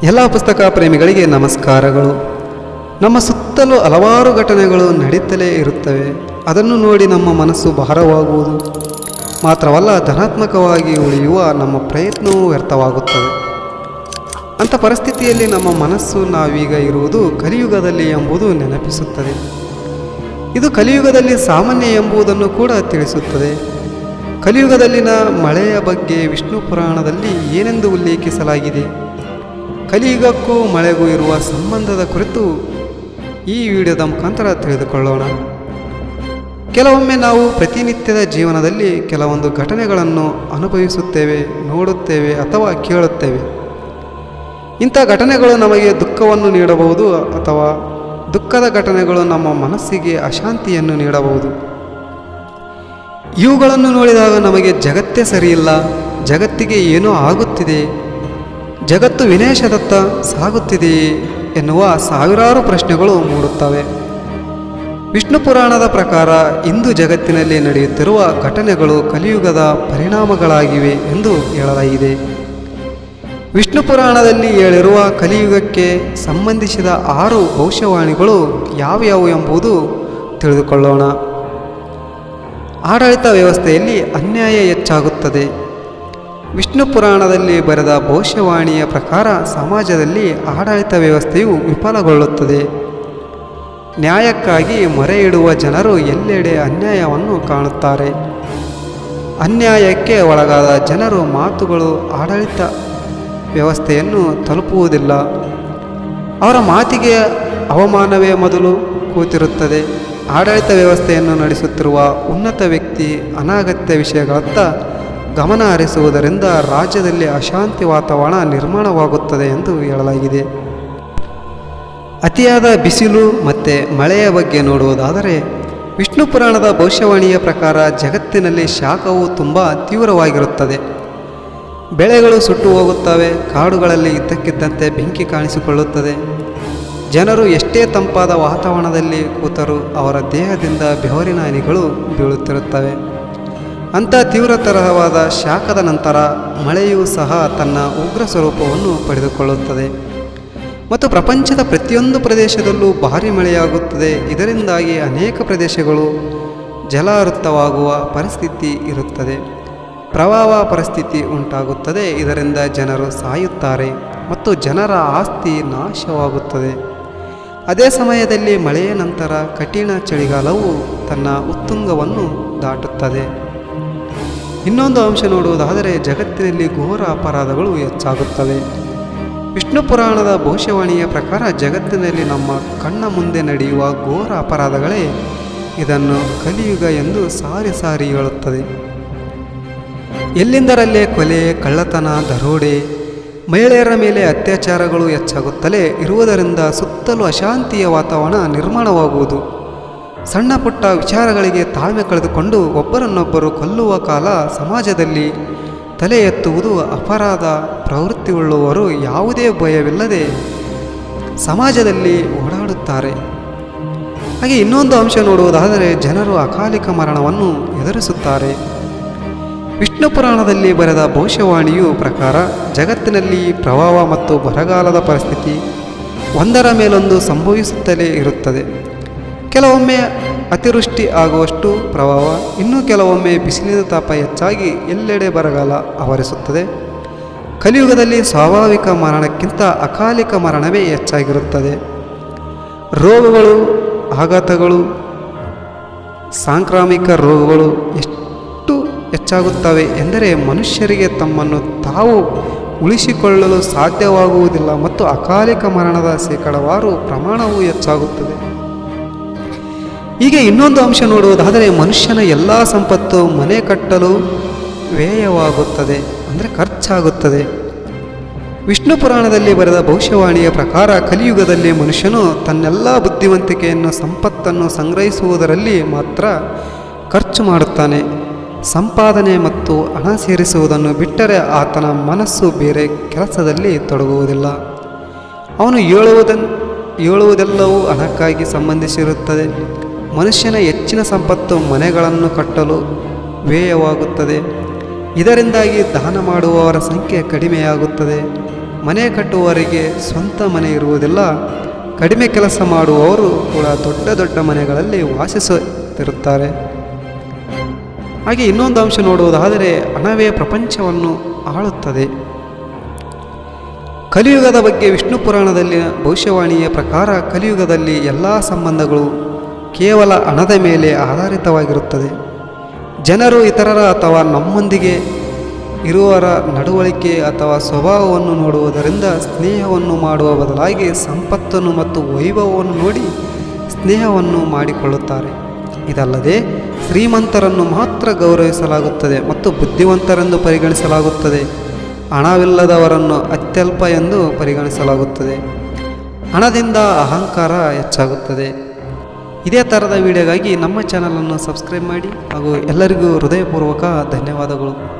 ಎಲ್ಲ ಪುಸ್ತಕ ಪ್ರೇಮಿಗಳಿಗೆ ನಮಸ್ಕಾರಗಳು. ನಮ್ಮ ಸುತ್ತಲೂ ಹಲವಾರು ಘಟನೆಗಳು ನಡೀತಲೇ ಇರುತ್ತವೆ. ಅದನ್ನು ನೋಡಿ ನಮ್ಮ ಮನಸ್ಸು ಭಾರವಾಗುವುದು ಮಾತ್ರವಲ್ಲ, ಧನಾತ್ಮಕವಾಗಿ ಉಳಿಯುವ ನಮ್ಮ ಪ್ರಯತ್ನವೂ ವ್ಯರ್ಥವಾಗುತ್ತದೆ. ಅಂಥ ಪರಿಸ್ಥಿತಿಯಲ್ಲಿ ನಮ್ಮ ಮನಸ್ಸು ನಾವೀಗ ಇರುವುದು ಕಲಿಯುಗದಲ್ಲಿ ಎಂಬುದು ನೆನಪಿಸುತ್ತದೆ. ಇದು ಕಲಿಯುಗದಲ್ಲಿ ಸಾಮಾನ್ಯ ಎಂಬುದನ್ನು ಕೂಡ ತಿಳಿಸುತ್ತದೆ. ಕಲಿಯುಗದಲ್ಲಿನ ಮಳೆಯ ಬಗ್ಗೆ ವಿಷ್ಣು ಪುರಾಣದಲ್ಲಿ ಏನೆಂದು ಉಲ್ಲೇಖಿಸಲಾಗಿದೆ, ಕಲಿಯುಗಕ್ಕೂ ಮಳೆಗೂ ಇರುವ ಸಂಬಂಧದ ಕುರಿತು ಈ ವಿಡಿಯೋದ ಮುಖಾಂತರ ತಿಳಿದುಕೊಳ್ಳೋಣ. ಕೆಲವೊಮ್ಮೆ ನಾವು ಪ್ರತಿನಿತ್ಯದ ಜೀವನದಲ್ಲಿ ಕೆಲವೊಂದು ಘಟನೆಗಳನ್ನು ಅನುಭವಿಸುತ್ತೇವೆ, ನೋಡುತ್ತೇವೆ ಅಥವಾ ಕೇಳುತ್ತೇವೆ. ಇಂಥ ಘಟನೆಗಳು ನಮಗೆ ದುಃಖವನ್ನು ನೀಡಬಹುದು ಅಥವಾ ದುಃಖದ ಘಟನೆಗಳು ನಮ್ಮ ಮನಸ್ಸಿಗೆ ಅಶಾಂತಿಯನ್ನು ನೀಡಬಹುದು. ಇವುಗಳನ್ನು ನೋಡಿದಾಗ ನಮಗೆ ಜಗತ್ತೇ ಸರಿಯಿಲ್ಲ, ಜಗತ್ತಿಗೆ ಏನೋ ಆಗುತ್ತಿದೆ, ಜಗತ್ತು ವಿನಾಶದತ್ತ ಸಾಗುತ್ತಿದೆಯೇ ಎನ್ನುವ ಸಾವಿರಾರು ಪ್ರಶ್ನೆಗಳು ಮೂಡುತ್ತವೆ. ವಿಷ್ಣು ಪುರಾಣದ ಪ್ರಕಾರ ಇಂದು ಜಗತ್ತಿನಲ್ಲಿ ನಡೆಯುತ್ತಿರುವ ಘಟನೆಗಳು ಕಲಿಯುಗದ ಪರಿಣಾಮಗಳಾಗಿವೆ ಎಂದು ಹೇಳಲಾಗಿದೆ. ವಿಷ್ಣು ಪುರಾಣದಲ್ಲಿ ಹೇಳಿರುವ ಕಲಿಯುಗಕ್ಕೆ ಸಂಬಂಧಿಸಿದ 6 ಭವಿಷ್ಯವಾಣಿಗಳು ಯಾವ್ಯಾವು ಎಂಬುದು ತಿಳಿದುಕೊಳ್ಳೋಣ. ಆಡಳಿತ ವ್ಯವಸ್ಥೆಯಲ್ಲಿ ಅನ್ಯಾಯ ಹೆಚ್ಚಾಗುತ್ತದೆ. ವಿಷ್ಣು ಪುರಾಣದಲ್ಲಿ ಬರೆದ ಭವಿಷ್ಯವಾಣಿಯ ಪ್ರಕಾರ ಸಮಾಜದಲ್ಲಿ ಆಡಳಿತ ವ್ಯವಸ್ಥೆಯು ವಿಫಲಗೊಳ್ಳುತ್ತದೆ. ನ್ಯಾಯಕ್ಕಾಗಿ ಮೊರೆ ಇಡುವ ಜನರು ಎಲ್ಲೆಡೆ ಅನ್ಯಾಯವನ್ನು ಕಾಣುತ್ತಾರೆ. ಅನ್ಯಾಯಕ್ಕೆ ಒಳಗಾದ ಜನರ ಮಾತುಗಳು ಆಡಳಿತ ವ್ಯವಸ್ಥೆಯನ್ನು ತಲುಪುವುದಿಲ್ಲ. ಅವರ ಮಾತಿಗೆ ಅವಮಾನವೇ ಮೊದಲು ಕೂತಿರುತ್ತದೆ. ಆಡಳಿತ ವ್ಯವಸ್ಥೆಯನ್ನು ನಡೆಸುತ್ತಿರುವ ಉನ್ನತ ವ್ಯಕ್ತಿ ಅನಗತ್ಯ ವಿಷಯಗಳತ್ತ ಗಮನ ಹರಿಸುವುದರಿಂದ ರಾಜ್ಯದಲ್ಲಿ ಅಶಾಂತಿ ವಾತಾವರಣ ನಿರ್ಮಾಣವಾಗುತ್ತದೆ ಎಂದು ಹೇಳಲಾಗಿದೆ. ಅತಿಯಾದ ಬಿಸಿಲು ಮತ್ತು ಮಳೆಯ ಬಗ್ಗೆ ನೋಡುವುದಾದರೆ ವಿಷ್ಣು ಪುರಾಣದ ಭವಿಷ್ಯವಾಣಿಯ ಪ್ರಕಾರ ಜಗತ್ತಿನಲ್ಲಿ ಶಾಖವು ತುಂಬ ತೀವ್ರವಾಗಿರುತ್ತದೆ. ಬೆಳೆಗಳು ಸುಟ್ಟು ಹೋಗುತ್ತವೆ. ಕಾಡುಗಳಲ್ಲಿ ಇದ್ದಕ್ಕಿದ್ದಂತೆ ಬೆಂಕಿ ಕಾಣಿಸಿಕೊಳ್ಳುತ್ತದೆ. ಜನರು ಎಷ್ಟೇ ತಂಪಾದ ವಾತಾವರಣದಲ್ಲಿ ಕೂತರೂ ಅವರ ದೇಹದಿಂದ ಬೆವರಿನ ಹನಿಗಳು ಬೀಳುತ್ತಿರುತ್ತವೆ. ಅಂಥ ತೀವ್ರತರವಾದ ಶಾಖದ ನಂತರ ಮಳೆಯೂ ಸಹ ತನ್ನ ಉಗ್ರ ಸ್ವರೂಪವನ್ನು ಪಡೆದುಕೊಳ್ಳುತ್ತದೆ ಮತ್ತು ಪ್ರಪಂಚದ ಪ್ರತಿಯೊಂದು ಪ್ರದೇಶದಲ್ಲೂ ಭಾರೀ ಮಳೆಯಾಗುತ್ತದೆ. ಇದರಿಂದಾಗಿ ಅನೇಕ ಪ್ರದೇಶಗಳು ಜಲಾವೃತವಾಗುವ ಪರಿಸ್ಥಿತಿ ಇರುತ್ತದೆ. ಪ್ರವಾಹ ಪರಿಸ್ಥಿತಿ ಉಂಟಾಗುತ್ತದೆ. ಇದರಿಂದ ಜನರು ಸಾಯುತ್ತಾರೆ ಮತ್ತು ಜನರ ಆಸ್ತಿ ನಾಶವಾಗುತ್ತದೆ. ಅದೇ ಸಮಯದಲ್ಲಿ ಮಳೆಯ ನಂತರ ಕಠಿಣ ಚಳಿಗಾಲವು ತನ್ನ ಉತ್ತುಂಗವನ್ನು ದಾಟುತ್ತದೆ. ಇನ್ನೊಂದು ಅಂಶ ನೋಡುವುದಾದರೆ ಜಗತ್ತಿನಲ್ಲಿ ಘೋರ ಅಪರಾಧಗಳು ಹೆಚ್ಚಾಗುತ್ತವೆ. ವಿಷ್ಣು ಪುರಾಣದ ಭವಿಷ್ಯವಾಣಿಯ ಪ್ರಕಾರ ಜಗತ್ತಿನಲ್ಲಿ ನಮ್ಮ ಕಣ್ಣ ಮುಂದೆ ನಡೆಯುವ ಘೋರ ಅಪರಾಧಗಳೇ ಇದನ್ನು ಕಲಿಯುಗ ಎಂದು ಸಾರಿ ಸಾರಿ ಹೇಳುತ್ತದೆ. ಎಲ್ಲಿಂದರಲ್ಲೇ ಕೊಲೆ, ಕಳ್ಳತನ, ದರೋಡೆ, ಮಹಿಳೆಯರ ಮೇಲೆ ಅತ್ಯಾಚಾರಗಳು ಹೆಚ್ಚಾಗುತ್ತಲೇ ಇರುವುದರಿಂದ ಸುತ್ತಲೂ ಅಶಾಂತಿಯ ವಾತಾವರಣ ನಿರ್ಮಾಣವಾಗುವುದು. ಸಣ್ಣ ಪುಟ್ಟ ವಿಚಾರಗಳಿಗೆ ತಾಳ್ಮೆ ಕಳೆದುಕೊಂಡು ಒಬ್ಬರನ್ನೊಬ್ಬರು ಕೊಲ್ಲುವ ಕಾಲ ಸಮಾಜದಲ್ಲಿ ತಲೆ ಎತ್ತುವುದು. ಅಪರಾಧ ಪ್ರವೃತ್ತಿಯುಳ್ಳವರು ಯಾವುದೇ ಭಯವಿಲ್ಲದೆ ಸಮಾಜದಲ್ಲಿ ಓಡಾಡುತ್ತಾರೆ. ಹಾಗೆ ಇನ್ನೊಂದು ಅಂಶ ನೋಡುವುದಾದರೆ ಜನರು ಅಕಾಲಿಕ ಮರಣವನ್ನು ಎದುರಿಸುತ್ತಾರೆ. ವಿಷ್ಣು ಪುರಾಣದಲ್ಲಿ ಬರೆದ ಭವಿಷ್ಯವಾಣಿಯು ಪ್ರಕಾರ ಜಗತ್ತಿನಲ್ಲಿ ಪ್ರವಾಹ ಮತ್ತು ಬರಗಾಲದ ಪರಿಸ್ಥಿತಿ ಒಂದರ ಮೇಲೊಂದು ಸಂಭವಿಸುತ್ತಲೇ ಇರುತ್ತದೆ. ಕೆಲವೊಮ್ಮೆ ಅತಿವೃಷ್ಟಿ ಆಗುವಷ್ಟು ಪ್ರವಾಹ, ಇನ್ನು ಕೆಲವೊಮ್ಮೆ ಬಿಸಿಲಿನ ತಾಪ ಹೆಚ್ಚಾಗಿ ಎಲ್ಲೆಡೆ ಬರಗಾಲ ಆವರಿಸುತ್ತದೆ. ಕಲಿಯುಗದಲ್ಲಿ ಸ್ವಾಭಾವಿಕ ಮರಣಕ್ಕಿಂತ ಅಕಾಲಿಕ ಮರಣವೇ ಹೆಚ್ಚಾಗಿರುತ್ತದೆ. ರೋಗಗಳು, ಆಘಾತಗಳು, ಸಾಂಕ್ರಾಮಿಕ ರೋಗಗಳು ಎಷ್ಟು ಹೆಚ್ಚಾಗುತ್ತವೆ ಎಂದರೆ ಮನುಷ್ಯರಿಗೆ ತಮ್ಮನ್ನು ತಾವು ಉಳಿಸಿಕೊಳ್ಳಲು ಸಾಧ್ಯವಾಗುವುದಿಲ್ಲ ಮತ್ತು ಅಕಾಲಿಕ ಮರಣದ ಶೇಕಡಾವಾರು ಪ್ರಮಾಣವೂ ಹೆಚ್ಚಾಗುತ್ತದೆ. ಹೀಗೆ ಇನ್ನೊಂದು ಅಂಶ ನೋಡುವುದಾದರೆ ಮನುಷ್ಯನ ಎಲ್ಲ ಸಂಪತ್ತು ಮನೆ ಕಟ್ಟಲು ವ್ಯಯವಾಗುತ್ತದೆ, ಅಂದರೆ ಖರ್ಚಾಗುತ್ತದೆ. ವಿಷ್ಣು ಪುರಾಣದಲ್ಲಿ ಬರೆದ ಭವಿಷ್ಯವಾಣಿಯ ಪ್ರಕಾರ ಕಲಿಯುಗದಲ್ಲಿ ಮನುಷ್ಯನು ತನ್ನೆಲ್ಲ ಬುದ್ಧಿವಂತಿಕೆಯನ್ನು ಸಂಪತ್ತನ್ನು ಸಂಗ್ರಹಿಸುವುದರಲ್ಲಿ ಮಾತ್ರ ಖರ್ಚು ಮಾಡುತ್ತಾನೆ. ಸಂಪಾದನೆ ಮತ್ತು ಹಣ ಸೇರಿಸುವುದನ್ನು ಬಿಟ್ಟರೆ ಆತನ ಮನಸ್ಸು ಬೇರೆ ಕೆಲಸದಲ್ಲಿ ತೊಡಗುವುದಿಲ್ಲ. ಅವನು ಹೇಳುವುದೆಲ್ಲವೂ ಹಣಕ್ಕಾಗಿ ಸಂಬಂಧಿಸಿರುತ್ತದೆ. ಮನುಷ್ಯನ ಹೆಚ್ಚಿನ ಸಂಪತ್ತು ಮನೆಗಳನ್ನು ಕಟ್ಟಲು ವ್ಯಯವಾಗುತ್ತದೆ. ಇದರಿಂದಾಗಿ ದಾನ ಮಾಡುವವರ ಸಂಖ್ಯೆ ಕಡಿಮೆಯಾಗುತ್ತದೆ ಮನೆ ಕಟ್ಟುವವರಿಗೆ ಸ್ವಂತ ಮನೆ ಇರುವುದಿಲ್ಲ. ಕಡಿಮೆ ಕೆಲಸ ಮಾಡುವವರು ಕೂಡ ದೊಡ್ಡ ದೊಡ್ಡ ಮನೆಗಳಲ್ಲಿ ವಾಸಿಸುತ್ತಿರುತ್ತಾರೆ. ಹಾಗೆ ಇನ್ನೊಂದು ಅಂಶ ನೋಡುವುದಾದರೆ ಹಣವೇ ಪ್ರಪಂಚವನ್ನು ಆಳುತ್ತದೆ. ಕಲಿಯುಗದ ಬಗ್ಗೆ ವಿಷ್ಣು ಪುರಾಣದಲ್ಲಿನ ಭವಿಷ್ಯವಾಣಿಯ ಪ್ರಕಾರ ಕಲಿಯುಗದಲ್ಲಿ ಎಲ್ಲ ಸಂಬಂಧಗಳು ಕೇವಲ ಹಣದ ಮೇಲೆ ಆಧಾರಿತವಾಗಿರುತ್ತದೆ. ಜನರು ಇತರರ ಅಥವಾ ನಮ್ಮೊಂದಿಗೆ ಇರುವವರ ನಡವಳಿಕೆ ಅಥವಾ ಸ್ವಭಾವವನ್ನು ನೋಡುವುದರಿಂದ ಸ್ನೇಹವನ್ನು ಮಾಡುವ ಬದಲಾಗಿ ಸಂಪತ್ತನ್ನು ಮತ್ತು ವೈಭವವನ್ನು ನೋಡಿ ಸ್ನೇಹವನ್ನು ಮಾಡಿಕೊಳ್ಳುತ್ತಾರೆ. ಇದಲ್ಲದೆ ಶ್ರೀಮಂತರನ್ನು ಮಾತ್ರ ಗೌರವಿಸಲಾಗುತ್ತದೆ ಮತ್ತು ಬುದ್ಧಿವಂತರೆಂದು ಪರಿಗಣಿಸಲಾಗುತ್ತದೆ. ಹಣವಿಲ್ಲದವರನ್ನು ಅತ್ಯಲ್ಪ ಎಂದು ಪರಿಗಣಿಸಲಾಗುತ್ತದೆ. ಹಣದಿಂದ ಅಹಂಕಾರ ಹೆಚ್ಚಾಗುತ್ತದೆ. ಇದೇ ಥರದ ವಿಡಿಯೋಗಾಗಿ ನಮ್ಮ ಚಾನಲನ್ನು ಸಬ್ಸ್ಕ್ರೈಬ್ ಮಾಡಿ ಹಾಗೂ ಎಲ್ಲರಿಗೂ ಹೃದಯಪೂರ್ವಕ ಧನ್ಯವಾದಗಳು.